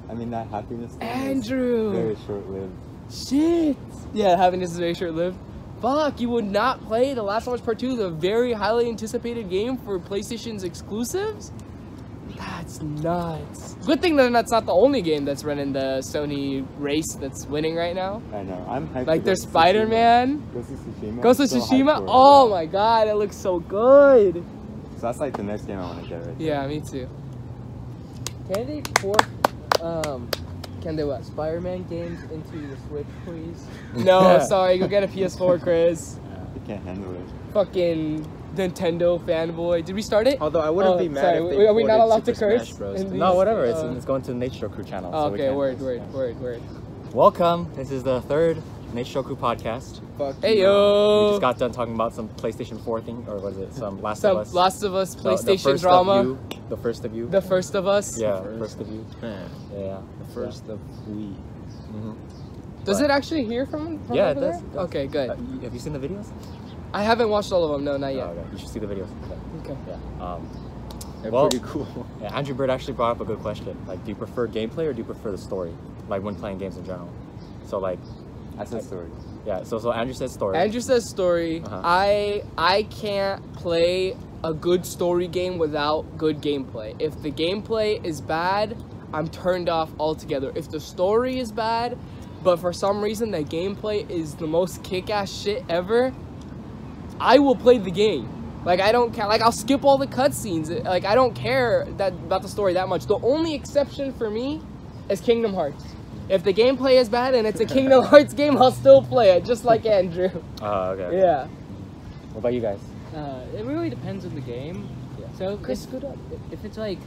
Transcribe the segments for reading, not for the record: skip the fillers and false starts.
I mean, that happiness thing Andrew! is very short-lived. Shit! Yeah, happiness is very short-lived. Fuck, you would not play The Last of Us Part 2, the very highly anticipated game for PlayStation's exclusives? That's nuts. Good thing that that's not the only game that's running the Sony race that's winning right now. I know. I'm hyped. Like there's Spider-Man. Ghost of Tsushima. Ghost of Tsushima? Oh my god, it looks so good. So that's like the next game I want to get right there. Yeah, me too. Can they port, can they what, Spider-Man games into the Switch, please? No, sorry, go get a PS4, Chris. You can't handle it. Fucking Nintendo fanboy. Did we start it? Although I wouldn't be mad if they are we not allowed to Super curse? Smash Bros. No, whatever. It's going to the Nate Shoku channel. Oh, so okay, word. Welcome. This is the third Nate Shoku podcast. Fuck Hey you. yo. We just got done talking about some PlayStation 4 thing, or what is it? Some Last of Us. Last of Us The PlayStation first drama. Of you, the first of you. The first of us. Yeah, first of you. Man, Yeah. the first of we. Mm-hmm. Does it actually hear from Yeah, over it does. there? Okay, good. Have you seen the videos? I haven't watched all of them. No, not yet. Oh, okay. You should see the videos. Okay. Yeah. They're Well- pretty cool. Yeah, Andrew Bird actually brought up a good question. Like, do you prefer gameplay or do you prefer the story? Like, when playing games in general. So, like, I said story. yeah. So Andrew said story. Andrew says story. Uh-huh. I can't play a good story game without good gameplay. If the gameplay is bad, I'm turned off altogether. If the story is bad, but for some reason the gameplay is the most kick-ass shit ever, I will play the game. Like, I don't care. Like, I'll skip all the cutscenes. Like, I don't care about the story that much. The only exception for me is Kingdom Hearts. If the gameplay is bad and it's a Kingdom Hearts game, I'll still play it, just like Andrew. Okay. Yeah. What about you guys? It really depends on the game. Yeah. So Chris, scoot up. if it's like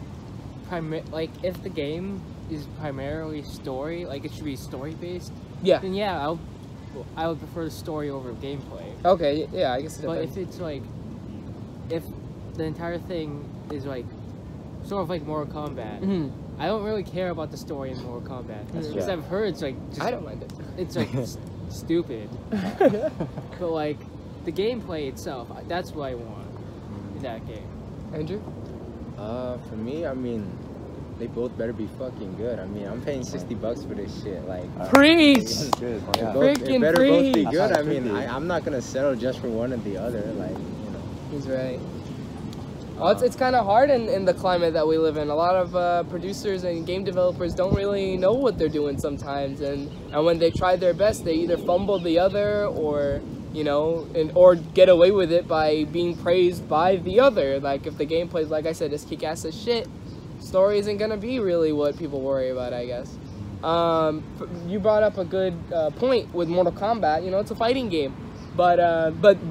if the game is primarily story, like it should be story based, Yeah. then yeah, I would prefer the story over gameplay. Okay, yeah, I guess it But depends. if it's like if the entire thing is like sort of like Mortal Kombat, Mhm. I don't really care about the story in Mortal Kombat because Yeah. I've heard it's like just, I don't mind it. it's like stupid. But like the gameplay itself, that's what I want in that game. Andrew? For me, I mean, they both better be fucking good. I mean, I'm paying $60 for this shit. Like, Preach! That's good. they Yeah. both, Freaking it better both be preach. good. That's I mean, tricky. I'm not gonna settle just for one or the other. Like, you know. He's right. Well, it's kind of hard in the climate that we live in. A lot of producers and game developers don't really know what they're doing sometimes, and when they try their best, they either fumble the other, or or get away with it by being praised by the other. Like if the gameplay, like I said, is kick-ass as shit, story isn't gonna be really what people worry about, I guess. You brought up a good point with Mortal Kombat. It's a fighting game. But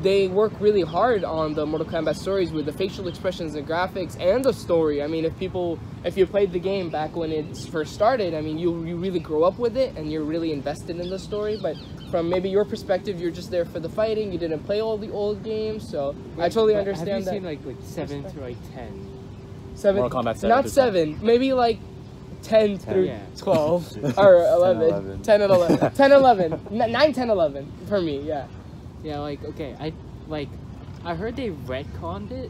they work really hard on the Mortal Kombat stories with the facial expressions and graphics and the story. I mean, if you played the game back when it first started, I mean, you really grow up with it and you're really invested in the story. But from maybe your perspective, you're just there for the fighting. You didn't play all the old games, so I totally But understand have you that. seen like 7 through like 10? 7, Mortal Kombat 7 not through 7, maybe like 10 through Yeah. 12 or 11, 11. 10 and 11, 10, 11, 9, 10, 11 for me, yeah. Yeah, like okay, I heard they retconned it.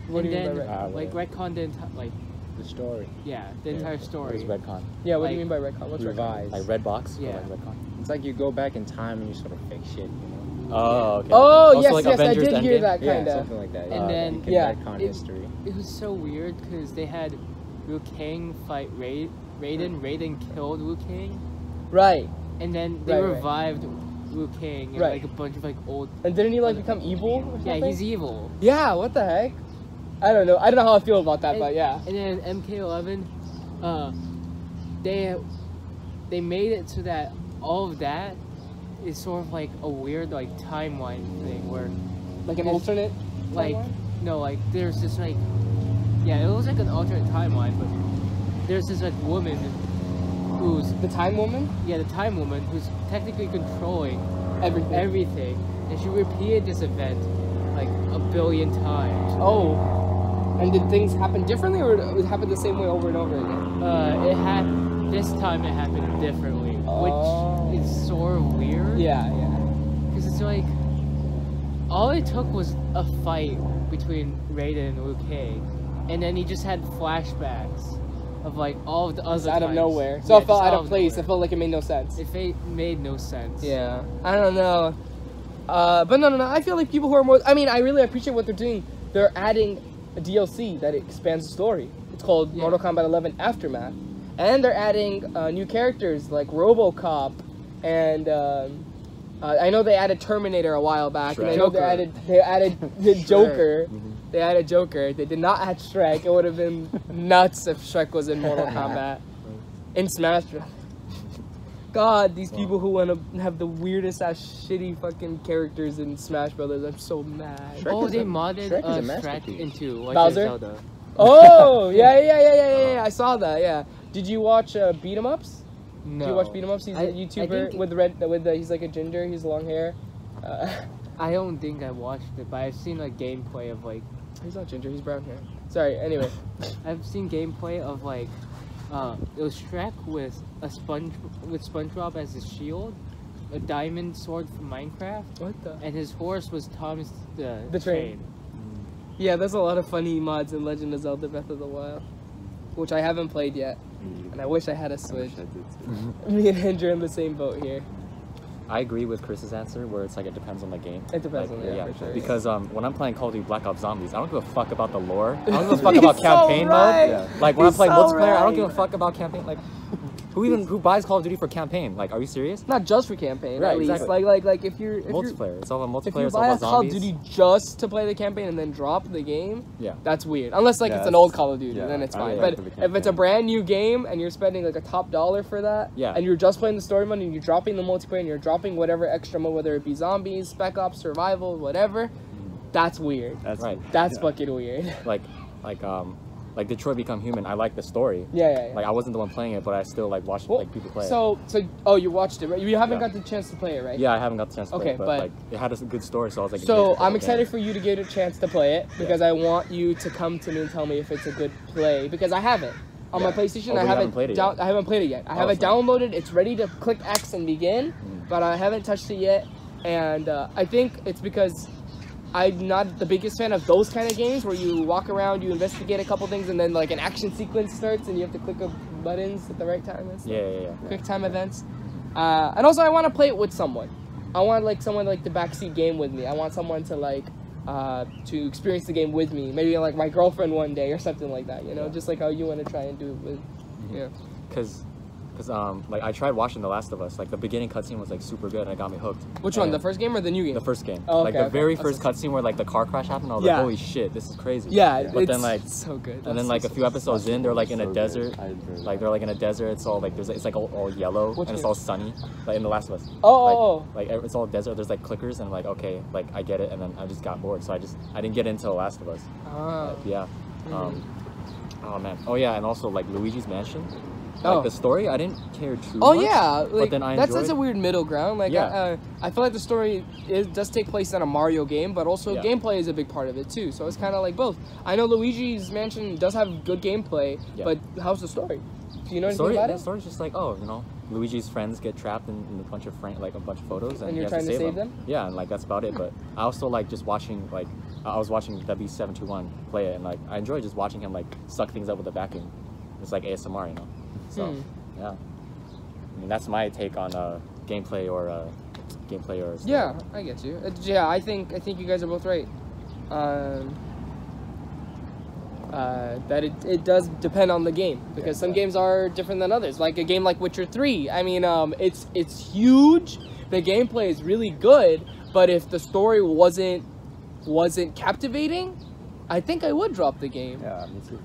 What do you mean and by then, retcon? like retconned the like The story. the entire What story. is Redcon? Yeah, what do like, you mean by retcon? What's retcon? Revised. Like Redbox? Or Yeah. like Redcon? It's like you go back in time and you sort of fix shit, you know? Oh, okay. Oh, Also, yes, like yes, Avengers I did hear Endgame? that, Yeah, kind of. something like that. And then- you can yeah, retcon it- history. It was so weird because they had Liu Kang fight Raiden. Raiden killed Liu Kang, Right. and then they Right, right. revived Liu Kang and Right. like a bunch of like old. And didn't he, like, become evil or something? Yeah, he's evil. Yeah, what the heck? I don't know. I don't know how I feel about that, but yeah. And then MK11, they made it so that all of that is sort of like a weird like timeline thing where Like an It's- alternate? like timeline? no like there's this like it was like an alternate timeline, but there's this like woman who's The Time Woman? the time woman who's technically controlling Everything. everything, and she repeated this event like a billion times. Oh. And did things happen differently, or it happened the same way over and over again? This time it happened differently, Oh. which is sort of weird. Yeah. Because it's like, all it took was a fight between Raiden and Liu Kang, and then he just had flashbacks of like all of the other. It's out of types. nowhere. So Yeah, it felt just out of place. nowhere. It felt like it made no sense. Made no sense. Yeah, I don't know. But no. I feel like people who are more. I mean, I really appreciate what they're doing. They're adding a DLC that expands the story. It's called Mortal Kombat 11 Aftermath, and they're adding new characters like RoboCop, and I know they added Terminator a while back, and I know they added the Joker. They added Joker. They did not add Shrek. It would have been nuts if Shrek was in Mortal Kombat. In Smash Bros. God, these people who want to have the weirdest ass shitty fucking characters in Smash Brothers, I'm so mad. Oh, they modded Shrek is a Shrek masterpiece. into Bowser? Zelda. Oh, yeah. I saw that. Yeah. Did you watch Beat 'em Ups? No. Did you watch Beat 'em Ups? He's a YouTuber with he's like a ginger. He's long hair. I don't think I watched it, but I've seen like gameplay of like. He's not ginger. He's brown hair. Sorry. Anyway. I've seen gameplay of like. It was Shrek with SpongeBob as his shield, a diamond sword from Minecraft, What the? and his horse was Thomas the Train. Yeah, there's a lot of funny mods in Legend of Zelda: Breath of the Wild, which I haven't played yet, and I wish I had a Switch. Me and Andrew are in the same boat here. I agree with Chris's answer, where it's like it depends on the game. It depends on the game, for sure. Because when I'm playing Call of Duty Black Ops Zombies, I don't give a fuck about the lore. I don't give a fuck He's about so campaign right. mode. Like when I He's play so multiplayer, I don't right. give a fuck about campaign. Like who buys Call of Duty for campaign? Like, are you serious? Not just for campaign, Right, at least. exactly. Like if you're Multiplayer. It's all about if multiplayer. you It's all buy a about Call of zombies. Duty just to play the campaign and then drop the game, Yeah. that's weird. Unless like Yeah, it's an that's- old Call of Duty, yeah, then it's I fine. really But like the if it's a campaign. brand new game and you're spending like a top dollar for that, Yeah. and you're just playing the story mode and you're dropping the multiplayer and you're dropping whatever extra mode, whether it be zombies, spec ops, survival, whatever, that's weird. That's Right. That's fucking weird. Like Detroit Become Human. I like the story. Yeah. Like I wasn't the one playing it, but I still like watched like people play it. So you watched it, right? You haven't Yeah. got the chance to play it, right? Yeah, I haven't got the chance to play Okay, it, but but- like it had a good story, so I was like. So yeah, I'm excited for you to get a chance to play it because I want you to come to me and tell me if it's a good play because I haven't on my Yeah. PlayStation. Oh, I you haven't haven't played it yet? I haven't played it yet. I have it so- downloaded. It's ready to click X and begin, but I haven't touched it yet. And I think it's because I'm not the biggest fan of those kind of games where you walk around, you investigate a couple things, and then like an action sequence starts and you have to click buttons at the right time and stuff. Yeah. Quick time events. And also I want to play it with someone. I want like someone like the backseat game with me. I want someone to like to experience the game with me. Maybe like my girlfriend one day or something like that. You know, just like how you want to try and do it with. Yeah. Because like I tried watching The Last of Us. Like the beginning cutscene was like super good and it got me hooked. Which one? And The first game or the new game? The first game. Oh, Like okay, the very okay. first cutscene where like the car crash happened. I was Yeah. like, holy shit, this is crazy. Yeah. But it's then like so good. and then like a few episodes in, they're like in a So good. desert. I enjoyed Like that. they're like in a desert. It's all like it's like all yellow Which and it's game? all sunny. Like in The Last of Us. Oh. Like it's all desert. There's like clickers and I'm like okay, like I get it. And then I just got bored, so I didn't get into The Last of Us. Ah. Yeah. Oh man. Oh yeah, and also like Luigi's Mansion. Oh. Like the story, I didn't care too Oh much. yeah, but like then I that's enjoyed. a weird middle ground. Like Yeah. I feel like the story does take place in a Mario game, but also Yeah. gameplay is a big part of it too. So it's kind of like both. I know Luigi's Mansion does have good gameplay, Yeah. but how's the story? Do you know anything story, about the it? story's just like, oh, Luigi's friends get trapped in a bunch of photos, and you're he has trying to save them? Yeah, and like that's about it. But I also like just watching like I was watching W721 play it, and like I enjoy just watching him like suck things up with the vacuum. It's like ASMR, you know. So yeah, I mean that's my take on gameplay or story. Yeah, I get you. Yeah, I think you guys are both right. That it does depend on the game because some games are different than others. Like a game like Witcher 3. I mean, it's huge. The gameplay is really good, but if the story wasn't captivating, I think I would drop the game. Yeah, me too.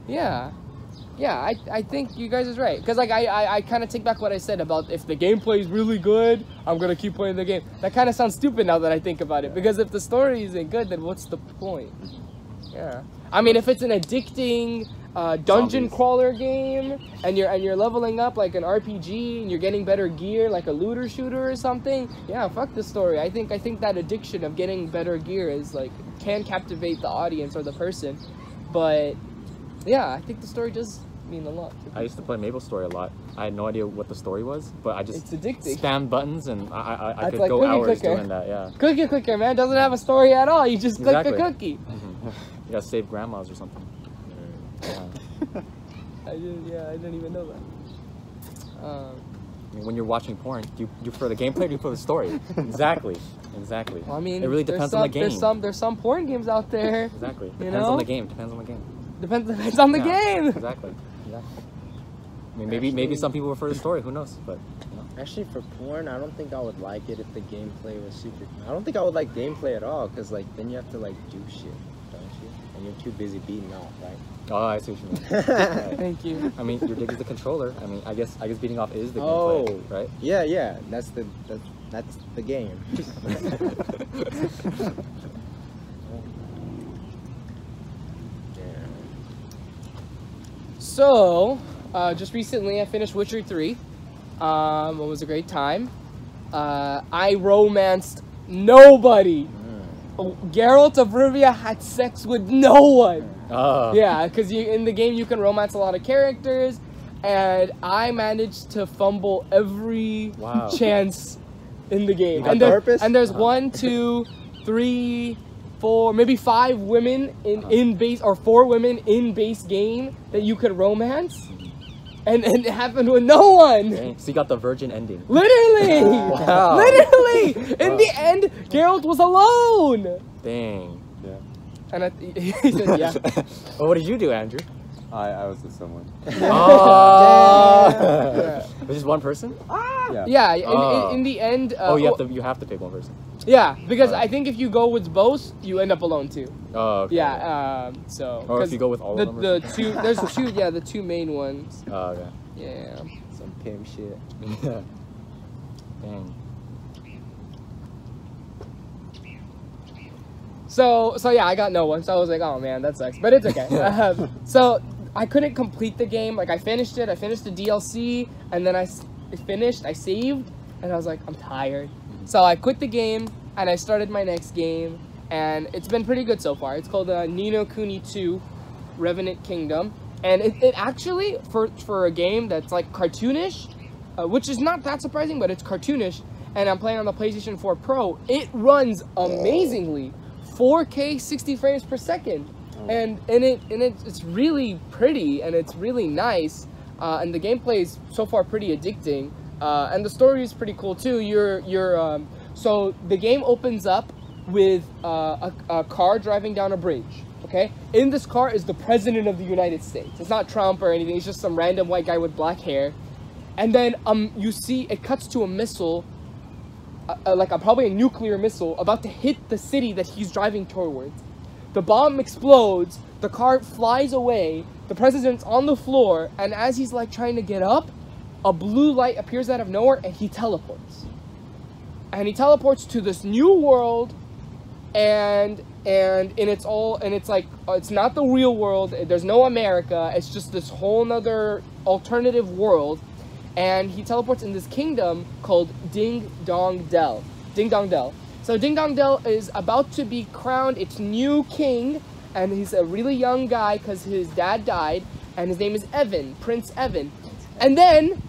Yeah, I think you guys is right. Because like I kind of take back what I said about if the gameplay is really good, I'm gonna keep playing the game. That kind of sounds stupid now that I think about it. Because if the story isn't good, then what's the point? Yeah. I mean, if it's an addicting dungeon Zombies. crawler game and you're leveling up like an RPG and you're getting better gear like a looter shooter or something, yeah, fuck the story. I think that addiction of getting better gear is like can captivate the audience or the person, but yeah, I think the story does mean a lot. I used to play Maple Story a lot. I had no idea what the story was, but I just It's addicting. spammed buttons and I That's could like go cookie hours clicker. doing that. Yeah. Cookie clicker, man, doesn't have a story at all. You just click Exactly. a cookie. You gotta save grandmas or something. Yeah. I didn't even know that. I mean, when you're watching porn, do you prefer the gameplay or do you prefer the story? Exactly. Well, I mean, it really depends on the game. There's some porn games out there. Exactly. You Depends know? on the game. Depends on the game. Depends on the game. Exactly. I mean, maybe some people prefer the story. Who knows? But you know. Actually, for porn, I don't think I would like it if the gameplay was super. I don't think I would like gameplay at all, cause like then you have to like do shit, don't you? And you're too busy beating off, right? Oh, I see what you mean. Right. Thank you. I mean, your dick is the controller. I mean, I guess beating off is the Oh. gameplay, right? Yeah. That's the game. So, just recently I finished Witcher 3. It was a great time. I romanced nobody. Geralt of Rivia had sex with no one. Yeah, because in the game you can romance a lot of characters, and I managed to fumble every chance in the game. And there's 1, 2, 3, 4, maybe 5 women in base, or 4 women in base game that you could romance, and it happened with no one. Dang. So you got the virgin ending. Literally, Wow. literally. In the end, Geralt was alone. Dang. Yeah. And he said, yeah. Well, what did you do, Andrew? I was with someone. Oh. Yeah. Was just one person? Yeah. In the end. You have to pick one person. Yeah, because I think if you go with both, you end up alone too. Oh. Okay. Yeah. So. Or if you go with all of them. The two. Yeah, the 2 main ones. Oh, okay. Yeah. Some pimp shit. Yeah. Dang. So yeah, I got no one. So I was like, oh man, that sucks. But it's okay. So I couldn't complete the game. Like I finished it. I finished the DLC, and then I saved, and I was like, I'm tired. So I quit the game, and I started my next game, and it's been pretty good so far. It's called Ni no Kuni 2, Revenant Kingdom, and it actually, for a game that's like cartoonish, which is not that surprising, but it's cartoonish, and I'm playing on the PlayStation 4 Pro, it runs amazingly. 4K 60 frames per second, and it's really pretty, and it's really nice, and the gameplay is so far pretty addicting, and the story is pretty cool too. So the game opens up with a car driving down a bridge. Okay, in this car is the president of the United States. It's not Trump or anything. It's just some random white guy with black hair, and then you see it cuts to a missile. Probably a nuclear missile about to hit the city that he's driving towards. The bomb explodes, the car flies away, the president's on the floor, and as he's like trying to get up, a blue light appears out of nowhere and he teleports. And he teleports to this new world, and it's not the real world, there's no America, it's just this whole nother alternative world. And he teleports in this kingdom called Ding Dong Dell. Ding Dong Dell. So Ding Dong Dell is about to be crowned its new king, and he's a really young guy because his dad died, and his name is Evan, Prince Evan. And then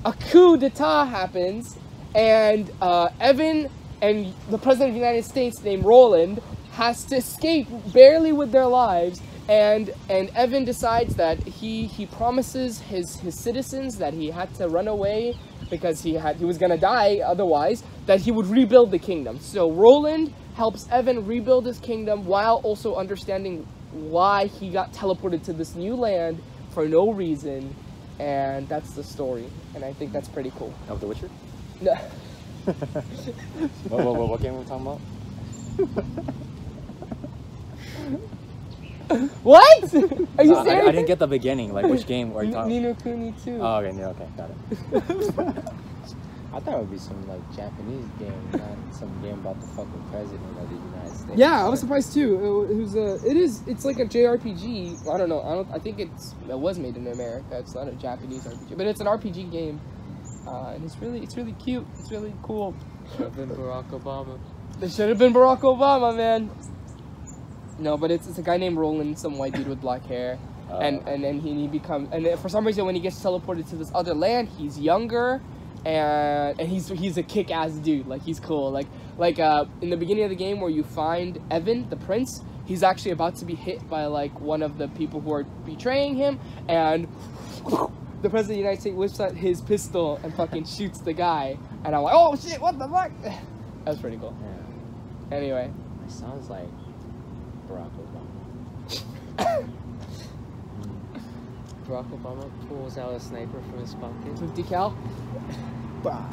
a coup d'etat happens, and Evan and the president of the United States named Roland has to escape barely with their lives. And Evan decides that he promises his citizens that he had to run away because he was gonna die otherwise, that he would rebuild the kingdom. So Roland helps Evan rebuild his kingdom while also understanding why he got teleported to this new land for no reason, and that's the story. And I think that's pretty cool. Of The Witcher? No. What game are we talking about? What? Are you serious? I didn't get the beginning. Like, which game are you talking Ni no Kuni 2. Oh, okay, got it. I thought it would be some like Japanese game, not some game about the fucking president of the United States. Yeah, I was surprised too. It's like a JRPG. I don't know. I think it was made in America. It's not a Japanese RPG, but it's an RPG game, and it's really cute. It's really cool. Should have been Barack Obama. It should have been Barack Obama, man. No, but it's a guy named Roland, some white dude with black hair, and he becomes, and for some reason when he gets teleported to this other land, he's younger, and he's a kick-ass dude. Like, he's cool. Like in the beginning of the game where you find Evan, the prince, he's actually about to be hit by like one of the people who are betraying him, and the president of the United States whips out his pistol and fucking shoots the guy, and I'm like, oh shit, what the fuck? That was pretty cool. Yeah. Anyway, It sounds like Barack Obama. Barack Obama pulls out a sniper from his pocket. 50 cal. Bah.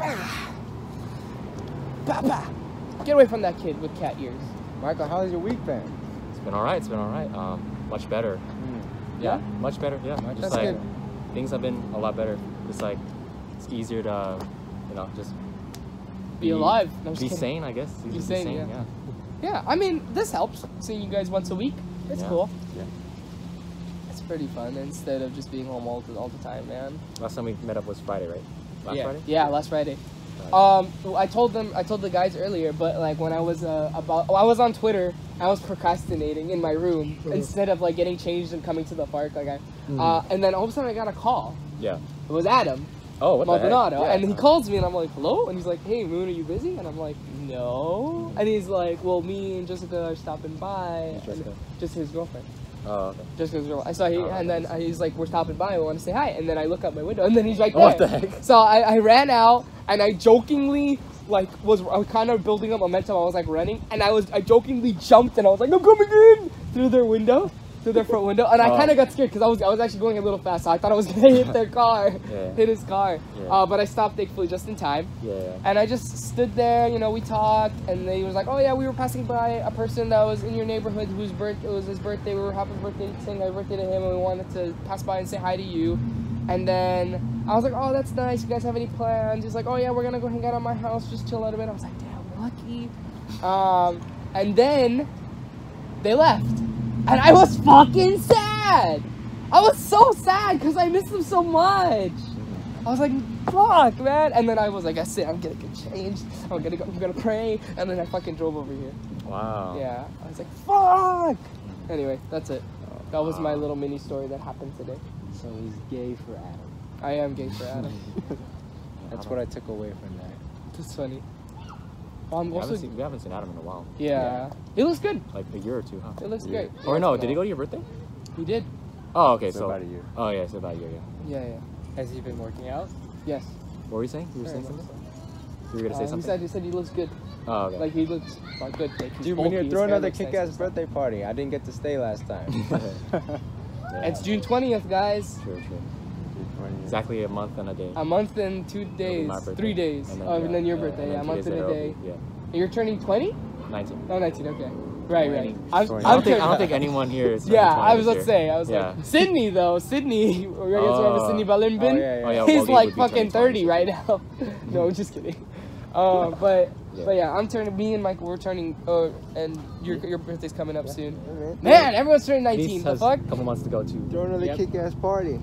Bah, bah. Get away from that kid with cat ears. Michael, how's your week been? It's been alright. It's been alright. Much better. Yeah? Much better. Yeah. Much Just That's like good. things have been a lot better. It's like it's easier to, just Be alive. No, I'm just be kidding. sane. I guess. It's easier Be to sane, yeah. Yeah, I mean, this helps. Seeing you guys once a week. It's Yeah. cool. Yeah. It's pretty fun instead of just being home all the time, man. Last time we met up was Friday, right? Last Friday. Yeah, last Friday. Right. I told the guys earlier, but like when I was I was on Twitter, I was procrastinating in my room instead of like getting changed and coming to the park. Like and then all of a sudden I got a call. Yeah. It was Adam Oh, what the heck? Maldonado, Yeah. and he calls me and I'm like, hello, and he's like, hey Moon, are you busy? And I'm like, no, and he's like, well, me and Jessica are stopping by. Who's Jessica? Just his girlfriend. Oh, okay. Jessica's girlfriend. So he, Oh, and then nice. he's like, we're stopping by. We want to say hi. And then I look out my window, and then he's right there. What the heck? So I ran out, and I jokingly I was kind of building up momentum. I was like running, and I jokingly jumped, and I was like, I'm coming in through their window, through their front window, and I Oh. kind of got scared because I was actually going a little fast. So I thought I was gonna hit their car, Yeah. hit his car. Yeah. But I stopped thankfully just in time. Yeah. And I just stood there, we talked, and he was like, oh yeah, we were passing by a person that was in your neighborhood whose it was his birthday. We were happy birthday, saying happy birthday to him, and we wanted to pass by and say hi to you. And then I was like, oh, that's nice. You guys have any plans? He's like, oh yeah, we're gonna go hang out at my house, just chill a little bit. I was like, damn, lucky. And then they left, and I was fucking sad. I was so sad because I missed them so much. I was like, fuck, man. And then I was like, that's it. I'm gonna get changed. I'm gonna pray. And then I fucking drove over here. Wow. Yeah. I was like, fuck. Anyway, that's it. That was my little mini story that happened today. So he's gay for Adam. I am gay for Adam. That's what I took away from that. That's funny. I'm We also. haven't seen Adam in a while. Yeah. It looks good. Like a year or two, huh? It looks great. Or no, did he go to your birthday? He did. Oh, okay. So So about a year. Oh yeah, so about a year. Yeah. Yeah. Has he been working out? Yes. What were you saying? You were saying something? You were gonna say He something? said he looks good. Oh, okay. Like he looks good. Like he's Dude, bulky, Muneer, his throw hair another looks nice kick-ass and stuff. birthday party. I didn't get to stay last time. Yeah. It's June 20th, guys. True. Exactly a month and a day. A month and 2 It'll be days. my birthday. 3 days. And then, And then your yeah, birthday. and Yeah, then a 2 month days and a later day. it'll be- Yeah. You're turning 20? 19. Oh, 19, okay. Right. 20. I'm I don't think anyone here is. Yeah, turning I was 20 about to say. I was Yeah. like, Sydney, though. Sydney. You guys remember Oh. Sydney Balimbin? Oh, yeah, yeah. Oh, yeah, He's Wally like would be fucking 20 30 right now. No, I'm just kidding. But yeah, I'm turning. Me and Michael, we're turning. And your birthday's coming up soon. Man, everyone's turning 19. Niece The has fuck? a couple months to go too. Throw another Yep. kick-ass party.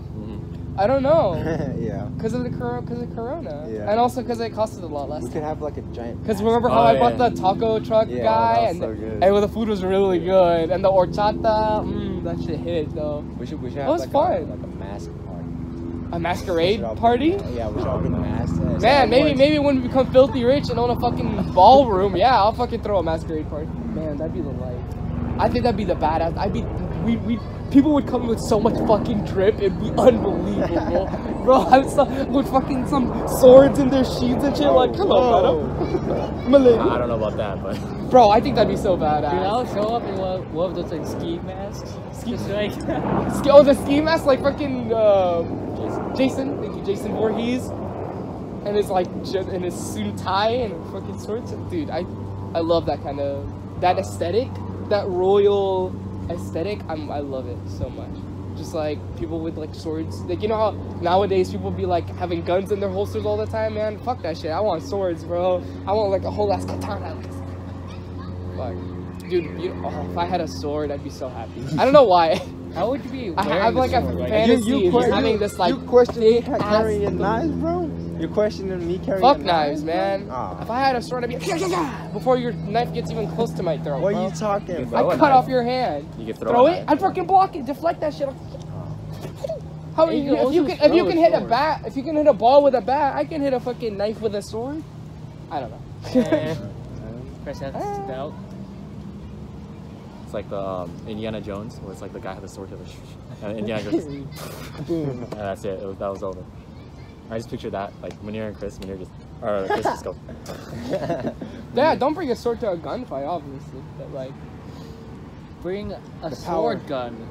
I don't know. Yeah. Because of Corona. Yeah. And also because it costed a lot less. We could have like a giant. Because remember how Oh, I yeah. bought the taco truck Yeah, guy, that was and so good. and the food was really good, and the horchata, that shit hit though. We should That have was like fun. a mask party. A masquerade We should all party? Yeah, we should all bring masks. Man, maybe when we become filthy rich and own a fucking ballroom, yeah, I'll fucking throw a masquerade party. Man, that'd be the life. I think that'd be the badass. People would come with so much fucking drip, it'd be unbelievable. Bro, with fucking some swords in their sheets and shit, like, come on, madam. My lady. I don't know about that, but Bro, I think that'd be so Dude, badass. I'll show up in one of those like ski masks. Just like The ski mask, like fucking Jason. Thank you, Jason Voorhees, and his like and his suit tie and fucking swords. Dude, I love that aesthetic, that royal aesthetic. I love it so much. Just like people with like swords, like you know how nowadays people be like having guns in their holsters all the time, man. Fuck that shit. I want swords, bro. I want like a whole ass katana. Fuck. Dude, if I had a sword, I'd be so happy. I don't know why. how would you be I wearing have the like a sword, right? fantasy of just having this like you questioning me thick carrying ass- knives, bro? You're questioning me carrying Fuck knives, knives, man. Oh. If I had a sword, I'd be before your knife gets even close to my throat. What bro. are you talking You about? throw I'd a cut knife. off your hand. you could Throw throw it. I'd fucking block it. Deflect that shit. How And you if can you also can throw a hit a sword. bat, if you can hit a ball with a bat, I can hit a fucking knife with a sword. I don't know. Eh, Press F to belt. like the Indiana Jones, where it's like the guy with the sword to the and Indiana goes, and that's it. That was over. I just picture that, like Muneer and Chris. Muneer just, or Chris just go. Yeah, don't bring a sword to a gunfight, obviously. But like, Bring a The sword power. gun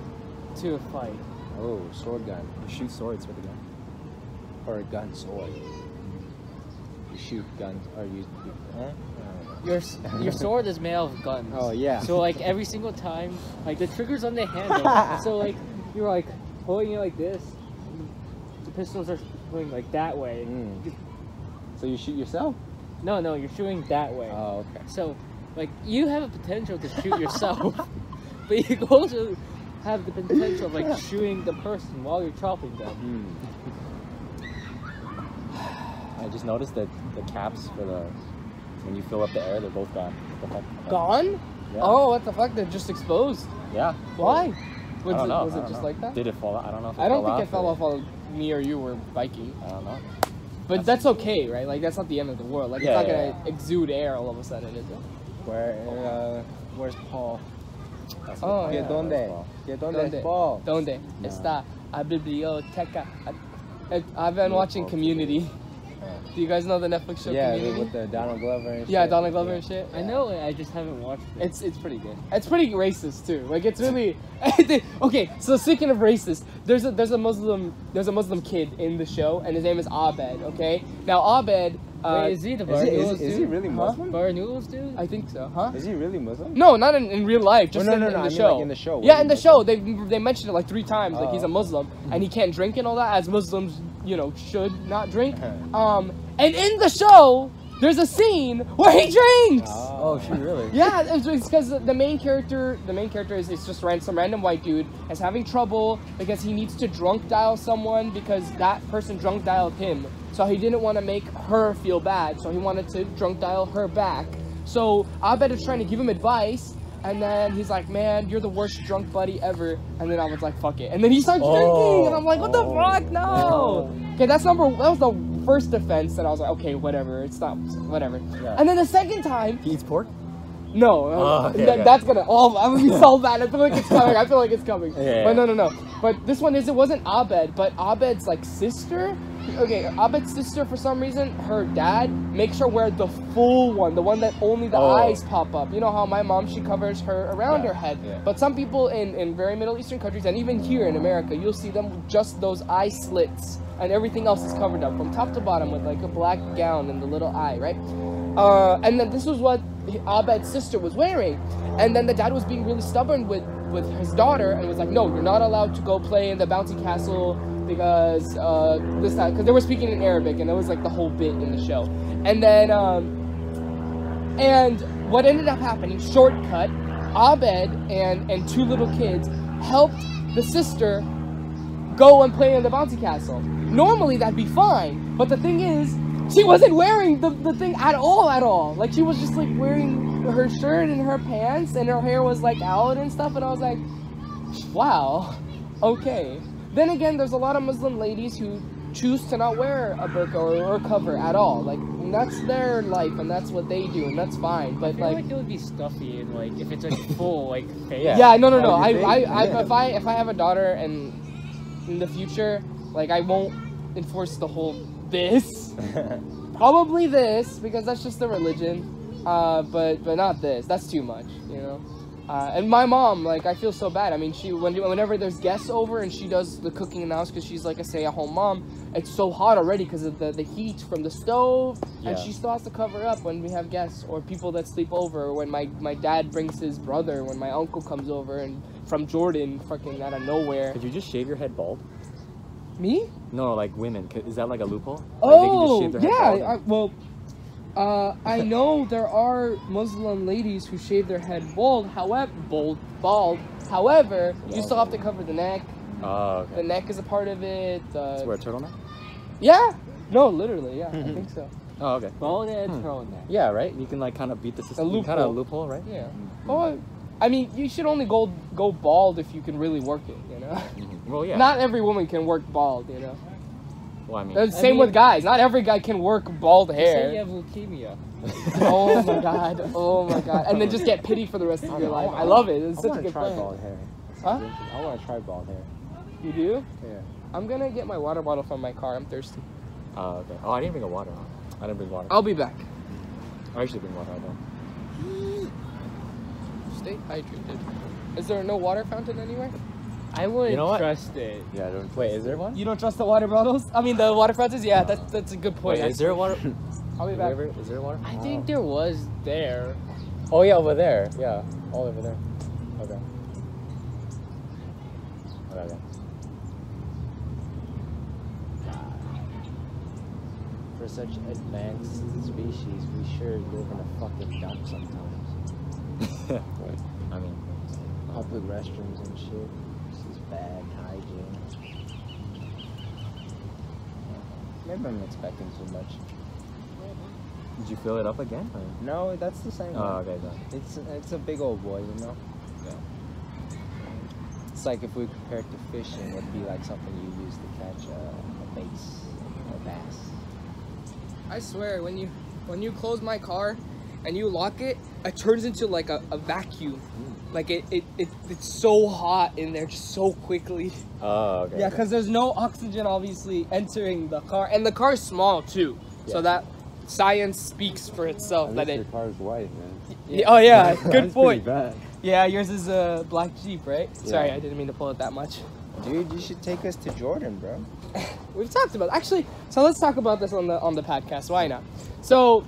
to a fight. Oh, sword gun. You shoot swords with a gun. Or a gun sword. You shoot guns, or you huh? Your sword is made out of guns. Oh, yeah. So like every single time, like the trigger's on the handle. So like you're like holding it like this. The pistols are going like that way. So you shoot yourself? No, you're shooting that way. Oh, okay. So like you have a potential to shoot yourself, but you also have the potential of like shooting the person while you're chopping them. I just noticed that the caps for the when you fill up the air, they're both gone. What the fuck? gone? Yeah. Oh, what the fuck? They're just exposed. Yeah. Why? I Was don't it, know. was I it don't just know. like that? Did it fall out? I don't know if it I don't fell think it fell or- off while me or you were biking. I don't know. But that's okay, right? Like, that's not the end of the world. Like, Yeah, it's not yeah, gonna exude air all of a sudden, is it? Where's Paul? That's Oh, what- yeah. ¿Que dónde? that's Paul. ¿Que dónde es ¿Dónde? Paul? Donde No. está la biblioteca? I've been No, watching Paul. Community. Do you guys know the Netflix show Yeah, Community? with the Donald Glover and Yeah, shit. Donald Glover and shit. I know it, I just haven't watched it. It's pretty good. It's pretty racist too. Like it's really okay. So speaking of racist, there's a Muslim kid in the show, and his name is Abed. Okay, now Abed. Wait, is he the Is bar he, noodles is he dude? really Muslim? Bar noodles dude? I think so, huh? Is he really Muslim? No, not in real life. Just no, in, no, in no, the I mean, show. like, in the show. Yeah, Was in he the show, Muslim? they mentioned it like 3 times. Like he's a Oh. Muslim and he can't drink and all that, as Muslims, you know, should not drink. And in the show, there's a scene where he drinks. Oh, shoot, really? Yeah, it's because the main character is just some random white dude is having trouble because he needs to drunk dial someone because that person drunk dialed him. So he didn't want to make her feel bad, so he wanted to drunk dial her back. So Abed is trying to give him advice, and then he's like, "Man, you're the worst drunk buddy ever." And then I was like, "Fuck it." And then he starts drinking, and I'm like, "What the fuck? No." Okay, that was the first offense, and I was like, "Okay, whatever. It's not whatever." Yeah. And then the second time. He eats pork? No, okay, okay. that's gonna. Oh, I'm gonna be so bad. I feel like it's coming. Yeah. But no. But this one it wasn't Abed, but Abed's like sister. Okay, Abed's sister, for some reason, her dad makes her wear the full one, the one that only the eyes pop up. You know how my mom, she covers her around her head. Yeah. But some people in very Middle Eastern countries, and even here in America, you'll see them just those eye slits, and everything else is covered up from top to bottom with like a black gown and the little eye, right? And then this was what Abed's sister was wearing. And then the dad was being really stubborn with his daughter and was like, "No, you're not allowed to go play in the bouncy castle because because they were speaking in Arabic, and it was like the whole bit in the show." And then and what ended up happening, shortcut, Abed and 2 little kids helped the sister go and play in the bouncy castle. Normally that'd be fine, but the thing is, she wasn't wearing the thing at all. Like, she was just like wearing her shirt and her pants, and her hair was like out and stuff, and I was like, wow, okay. Then again, there's a lot of Muslim ladies who choose to not wear a burqa or cover at all. Like, and that's their life, and that's what they do, and that's fine. But I feel like it would be stuffy and like if it's like full like face. yeah, no. Oh, I you think? if I have a daughter and in the future, like, I won't enforce the whole this. Probably this, because that's just the religion. But not this. That's too much, you know. And my mom, like, I feel so bad. I mean, whenever there's guests over and she does the cooking in the house because she's like a stay-at-home mom, it's so hot already because of the heat from the stove, and she still has to cover up when we have guests or people that sleep over, or when my dad brings his brother, when my uncle comes over and from Jordan, fucking out of nowhere. Could you just shave your head bald? Me? No, like women. Is that like a loophole? Like, Oh, they can just shave their head bald? I know there are Muslim ladies who shave their head bald. Bald. However, you still have to cover the neck. Oh, okay. The neck is a part of it. Just wear a turtleneck? Yeah. No, literally. Yeah, I think so. Oh, okay. Bald head, turtleneck. Yeah, right? You can like kind of beat the system. loophole. Kind of loophole, right? Yeah. Oh, I mean, you should only go bald if you can really work it. You know. Well, yeah. Not every woman can work bald. You know. Well, I mean, The same with guys. Not every guy can work bald Say hair. you have leukemia. Oh my god. Oh my god. And then just get pity for the rest of your life. I love it. It's such a good try plan. bald hair. Huh? I want to try bald hair. You do? Yeah. I'm gonna get my water bottle from my car. I'm thirsty. Oh, okay. Oh, I didn't bring a water. I didn't bring water. I'll be back. I usually bring water, though. Stay hydrated. Is there no water fountain anywhere? I wouldn't You know what? trust it. Yeah, I don't. Wait, is there one? You don't trust the water bottles? I mean, the water fountains? Yeah, that's a good point. Wait, is there a water? I'll be back. Is there water? I think there was there. Oh, yeah, over there. Yeah, all over there. Okay. Okay. For such advanced species, we sure live in a fucking dump sometimes. I mean, Public restrooms and shit. This is bad hygiene. Maybe I'm expecting too much. did you fill it up again? Or? No, that's the same Oh, one. okay, then. It's a big old boy, you know? Yeah. It's like if we compared to fishing, it'd be like something you use to catch a bass, a bass. I swear, when you close my car and you lock it, it turns into like a vacuum. Like it's so hot in there just so quickly. Oh, okay. Yeah, because there's no oxygen obviously entering the car, and the car's small too. So Yeah. that science speaks for itself. At That least it. your car's white, man. Yeah, oh yeah, good That's point. pretty bad. Yeah, yours is a black Jeep, right? Sorry, Yeah. I didn't mean to pull it that much. Dude, you should take us to Jordan, bro. We've talked about actually. So let's talk about this on the podcast. Why not? So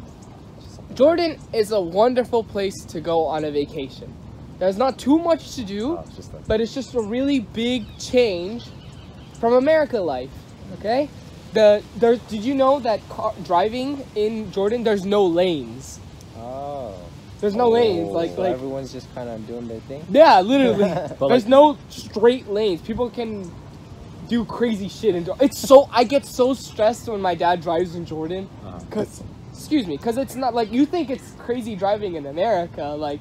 Jordan is a wonderful place to go on a vacation. There's not too much to do, Oh, it's just like, but it's just a really big change from America life. Okay? Did you know that driving in Jordan there's no lanes? Oh. There's no lanes. Like So everyone's just kind of doing their thing. yeah, literally. But There's like- no straight lanes. People can do crazy shit in Jordan. It's so I get so stressed when my dad drives in Jordan, cause cause it's not like you think it's crazy driving in America. Like,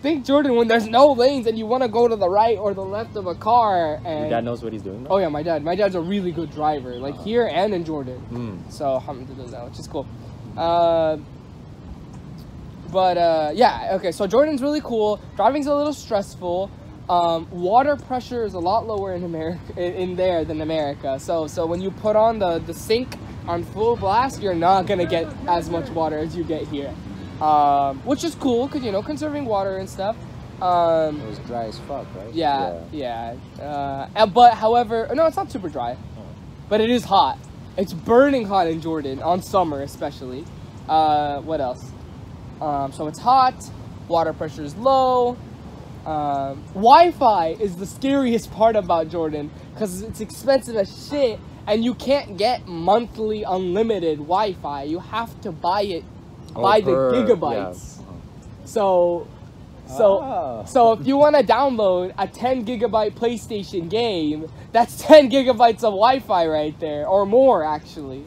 think Jordan when there's no lanes and you want to go to the right or the left of a car. And your dad knows what he's doing, though? oh yeah, my dad's a really good driver, like here and in Jordan. Mm. So alhamdulillah, which is cool. Yeah, okay, so Jordan's really cool. Driving's a little stressful. Water pressure is a lot lower in America in there than America. So when you put on the sink on full blast, you're not gonna get as much water as you get here. Which is cool, cause you know, conserving water and stuff. It was dry as fuck, right? Yeah. But however, no, it's not super dry, but it is hot. It's burning hot in Jordan on summer, especially. What else? So it's hot. Water pressure is low. Wi-Fi is the scariest part about Jordan because it's expensive as shit, and you can't get monthly unlimited Wi-Fi. You have to buy it by the gigabytes. Yeah. So if you want to download a 10 gigabyte PlayStation game, that's 10 gigabytes of Wi-Fi right there, or more actually.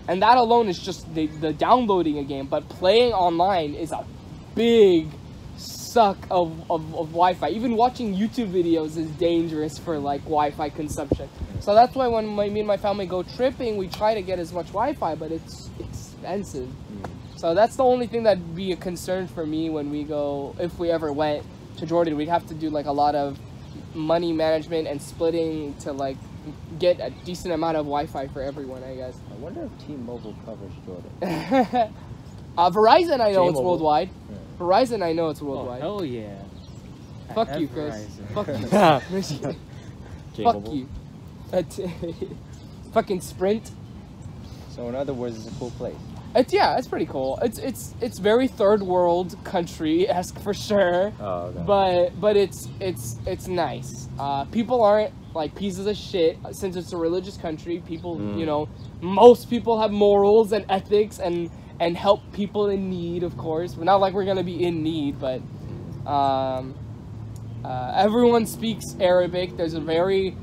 And that alone is just the downloading a game, but playing online is a big suck of Wi-Fi. Even watching YouTube videos is dangerous for like Wi-Fi consumption. So that's why when me and my family go tripping, we try to get as much Wi-Fi, but it's expensive. So that's the only thing that'd be a concern for me when we go, if we ever went to Jordan. We'd have to do like a lot of money management and splitting to like get a decent amount of Wi-Fi for everyone, I guess. I wonder if T-Mobile covers Jordan. Verizon, I know it's T-Mobile. worldwide. Yeah. Verizon, I know it's Oh, worldwide. hell yeah. Fuck I you, have Chris. Verizon. Fuck you. J-Mobile. Fuck you. Fucking Sprint. So in other words, it's a cool place. It's pretty cool. It's very third world country-esque for sure. Oh, okay. But it's nice. People aren't like pieces of shit since it's a religious country. People, you know, most people have morals and ethics and help people in need, of course. But not like we're gonna be in need, but everyone speaks Arabic. There's a very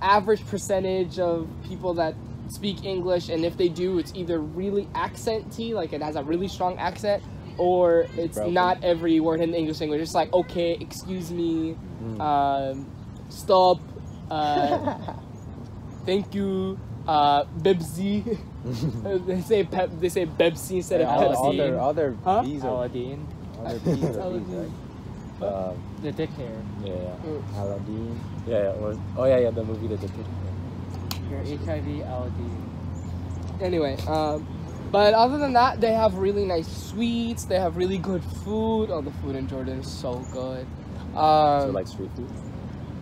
average percentage of people that speak English, and if they do, it's either really accenty, like it has a really strong accent, or it's Broken. not every word in the English language. It's like, okay, excuse me, stop, thank you, Bibsy. They say Bebsy instead of all Pepsi. their Huh? B's are Aladdin. all their B's are B's, Aladdin. right? The dick hair. Yeah. Aladdin. Yeah. Oh yeah. The movie that did. Your HIV Aladdin. Anyway, but other than that, they have really nice sweets. They have really good food. Oh, the food in Jordan is so good. So like street food.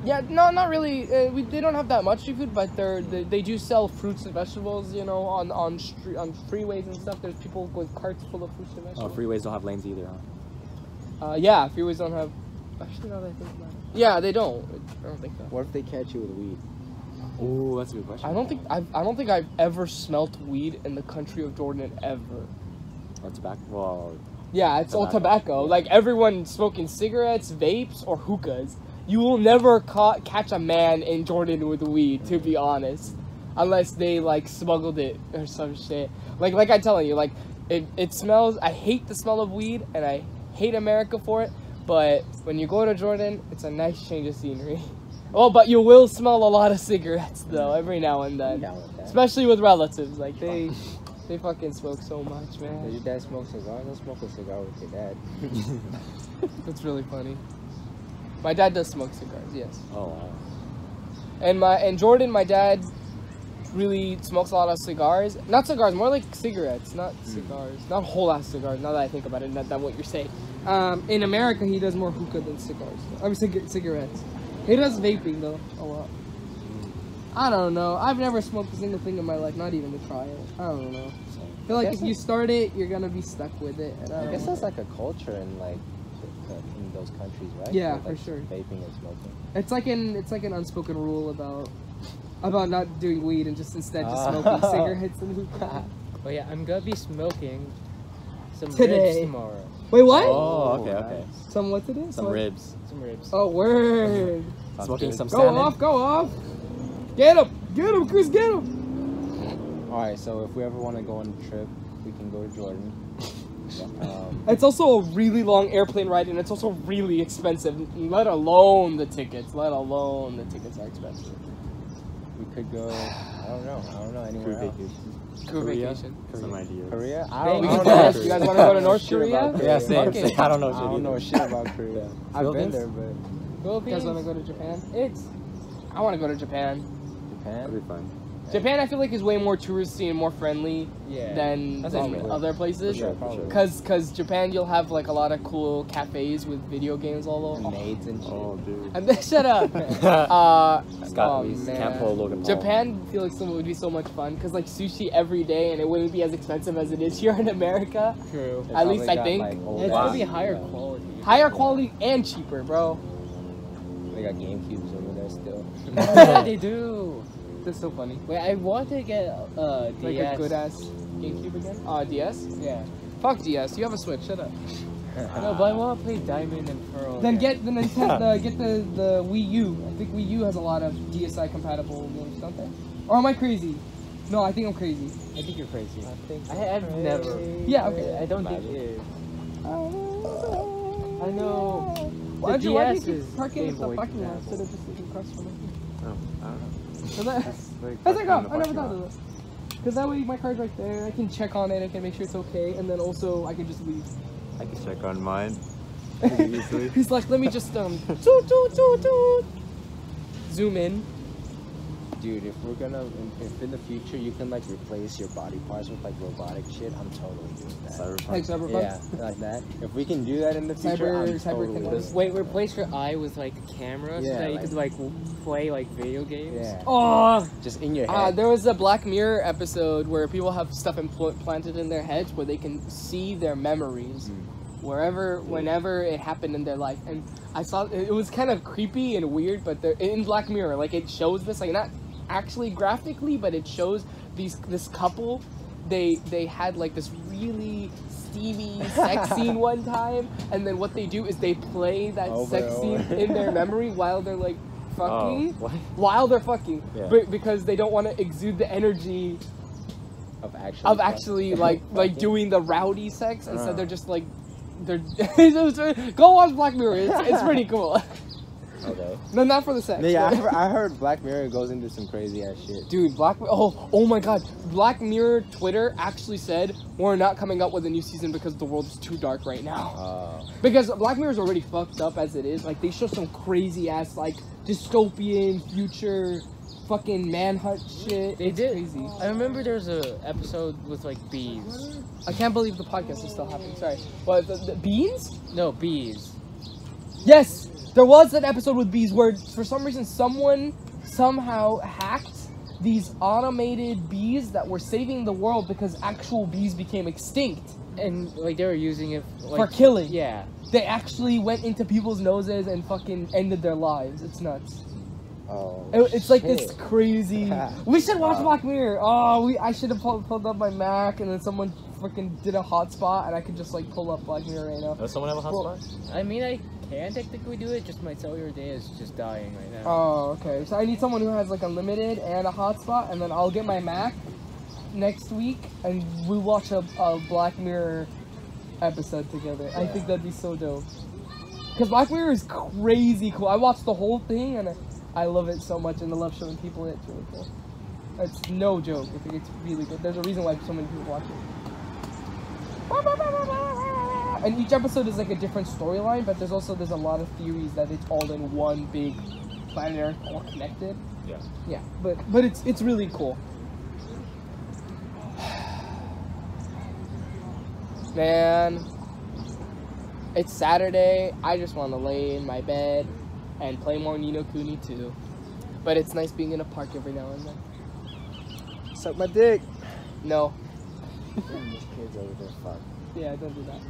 Yeah, no, not really. They don't have that much street food, but they do sell fruits and vegetables. You know, on freeways and stuff. There's people with carts full of fruits and Oh, vegetables. freeways don't have lanes either, huh? Yeah, freeways don't have. Actually, now that I think about it. Yeah, they don't. I don't think so. What if they catch you with weed? Oh, that's a good question. I don't think I've ever smelt weed in the country of Jordan ever. Or tobacco. Well, Yeah, it's all tobacco. Yeah. Like everyone smoking cigarettes, vapes, or hookahs. You will never catch a man in Jordan with weed, to be honest, unless they like smuggled it or some shit. Like I'm telling you, like it smells. I hate the smell of weed, and I hate America for it. But when you go to Jordan, it's a nice change of scenery. Well, but you will smell a lot of cigarettes though every now and then, especially with relatives. Like they fucking smoke so much, Does man. your dad smoke cigars? Don't smoke a cigar with your dad. It's really funny. My dad does smoke cigars, yes. oh wow. And in Jordan, my dad really smokes a lot of cigars. Not cigars, more like cigarettes, not cigars. Not whole ass cigars. Now that I think about it, not that what you're saying. In America, he does more hookah than cigars. I mean, cigarettes. He does vaping though a lot. I don't know. I've never smoked a single thing in my life, not even to try it. I don't know. I feel like if you start it, you're gonna be stuck with it. And I guess that's like a culture in like in those countries, right? Yeah, With, like, for sure. Vaping and smoking. It's like an unspoken rule about not doing weed and just instead just smoking cigarettes and hookah. Oh yeah, I'm gonna be smoking some Today. ribs tomorrow. Wait, what? Oh, okay. Some what today? Some ribs. Some ribs. Oh, word. Smoking some Go salmon. Go off. Get him, Chris, get him. Alright, so if we ever want to go on a trip, we can go to Jordan. It's also a really long airplane ride, and it's also really expensive. Let alone the tickets. Are expensive. We could go, I don't know, anywhere else. Crew Korea? vacation. Some ideas. Korea? I We don't can know. go to- you guys want to go to North Shit Korea? about Yeah, same. Okay. I don't know. I don't know shit about Korea. I've been Philippines? there, but You guys want to go to Japan? I want to go to Japan. Japan? That'd be fun. Japan, I feel like, is way more touristy and more friendly Yeah. than That's other true. places. For sure, probably. Cause Japan, you'll have like a lot of cool cafes with video games all over. Maids and shit. Oh, dude. And then shut up. Scott, man. can't pull Logan Paul. Japan, I feel like would be so much fun because like sushi every day, and it wouldn't be as expensive as it is here in America. True. They At least probably I got, think. like, old It's ass- gonna be higher quality. Higher quality and cheaper, bro. They got GameCubes over there still. Yeah, they do. That's so funny. Wait, I want to get Like DS. a good ass GameCube again. DS. Yeah. Fuck DS. You have a Switch. Shut up. No, but I want to play Diamond and Pearl. Then again. get the Nintendo. Get the Wii U. I think Wii U has a lot of DSi compatible games, don't they? Or am I crazy? No, I think I'm crazy. I think you're crazy. I've I've never. Yeah. Okay. I don't think Imagine. it. I know. Why The don't you DS keep is parking Game at the Boy parking lot compatible. instead of just sitting across from it? Oh, I don't know. So that- Like, How's that go? parking in the I never parking thought lot. of that. Because that way my car's right there. I can check on it. I can make sure it's okay, and then also I can just leave. I can check on mine. Pretty easily. He's like, let me just toot, toot, toot, toot. Zoom in. Dude, if in the future you can like replace your body parts with like robotic shit, I'm totally doing that. Cyberpunk. Like Cyberpunk. Yeah, like that. If we can do that in the future, I'm Cyber totally connect. with it. Wait, replace your eye with like a camera so Yeah, that you like- could like play like video games. Yeah. Oh. Just in your head. There was a Black Mirror episode where people have stuff implanted in their heads where they can see their memories whenever it happened in their life. And I saw it was kind of creepy and weird, but in Black Mirror, like it shows this, like not actually graphically, but it shows this couple. They had like this really steamy sex scene one time, and then what they do is they play that Over sex and scene over. in their memory while they're like fucking. Oh, what? While they're fucking, Yeah. because they don't want to exude the energy of of actually like doing the rowdy sex. Instead, they're just like they're go watch Black Mirror. It's pretty cool. Okay. No, not for the sex. Yeah, but- I heard Black Mirror goes into some crazy ass shit. Dude, oh my god. Black Mirror Twitter actually said we're not coming up with a new season because the world is too dark right now. Because Black Mirror is already fucked up as it is. Like, they show some crazy ass, like, dystopian future fucking manhunt shit. They It's did. crazy. I remember there's a episode with like bees. I can't believe the podcast is still happening. Sorry. What, the beans? No, bees. Yes! There was an episode with bees where, for some reason, someone somehow hacked these automated bees that were saving the world because actual bees became extinct. And like they were using it like, For killing. Yeah. They actually went into people's noses and fucking ended their lives. It's nuts. Oh. It's like this shit. crazy. We should watch Black Mirror. Oh, I should have pulled up my Mac and then someone freaking did a hotspot and I could just like pull up Black Mirror right now. Does someone have a hotspot? I mean, I can technically do it. Just my cellular data is just dying right now. Oh, okay. So I need someone who has like unlimited and a hotspot, and then I'll get my Mac next week and we'll watch a Black Mirror episode together. I think that'd be so dope. Because Black Mirror is crazy cool. I watched the whole thing and I love it so much, and I love showing people it. It's really cool. It's no joke. I think it's really good. There's a reason why so many people watch it. And each episode is like a different storyline, but there's a lot of theories that it's all in one big planet Earth, all connected. Yeah. Yeah, but it's really cool. Man, it's Saturday. I just want to lay in my bed and play more Ni no Kuni 2. But it's nice being in a park every now and then. Suck my dick. No. These kids over there, fuck. Yeah, don't do that.